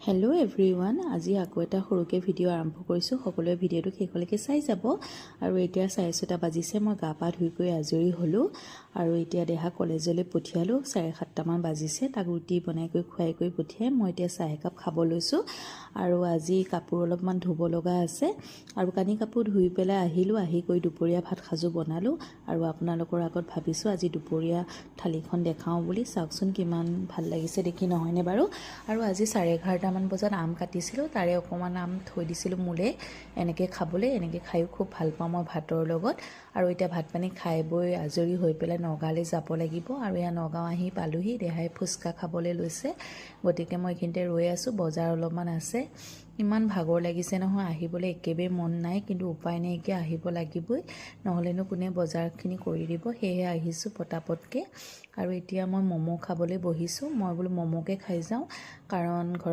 Hello' everyone, আজি আকৌ এটা সৰুকৈ ভিডিঅ' আৰম্ভ কৰিছোঁ। সকলোৱে ভিডিঅ'টো শেষলৈকে চাই যাব। আৰু এতিয়া 6:30 বাজিছে, মই গা পা ধুই কৰি আজৰি হ'লোঁ। আৰু এতিয়া দেহা কলেজলৈ পঠিয়ালোঁ। 7:30মান বাজিছে, তাক ৰুটি বনাই কৰি খুৱাই কৰি পঠিয়াই মই এতিয়া চাহ একাপ খাব লৈছোঁ। আৰু আজি কাপোৰ অলপমান ধুব লগা আছে। আৰু কানি কাপোৰ ধুই পেলাই আহিলোঁ। আহি কৰি দুপৰীয়া ভাত সাজু বনালোঁ। আৰু আপোনালোকৰ আগত ভাবিছোঁ আজি দুপৰীয়া থালিখন দেখাওঁ বুলি। চাওকচোন কিমান ভাল লাগিছে দেখি, নহয়নে বাৰু? আৰু আজি 11:30মান বজাত আম কাটিছিলোঁ, তাৰে অকণমান আম থৈ দিছিলোঁ মোলে এনেকৈ খাবলৈ। এনেকৈ খায়ো খুব ভাল পাওঁ মই ভাতৰ লগত। আৰু এতিয়া ভাত পানী খাই বৈ আজৰি হৈ পেলাই নগাঁৱলৈ যাব লাগিব। আৰু এয়া নগাঁও আহি পালোহি। দেহাই ফুচকা খাবলৈ লৈছে, গতিকে মই এইখিনিতে ৰৈ আছোঁ। বজাৰ অলপমান আছে। ইমান ভাগৰ লাগিছে নহয়, আহিবলৈ একেবাৰে মন নাই, কিন্তু উপায় নাইকিয়া, আহিব লাগিবই, নহ'লেনো কোনে বজাৰখিনি কৰি দিব। সেয়েহে আহিছোঁ পটাপটকৈ। আৰু এতিয়া মই ম'ম' খাবলৈ বহিছোঁ। মই বোলো ম'ম'কে খাই যাওঁ, কাৰণ ঘৰত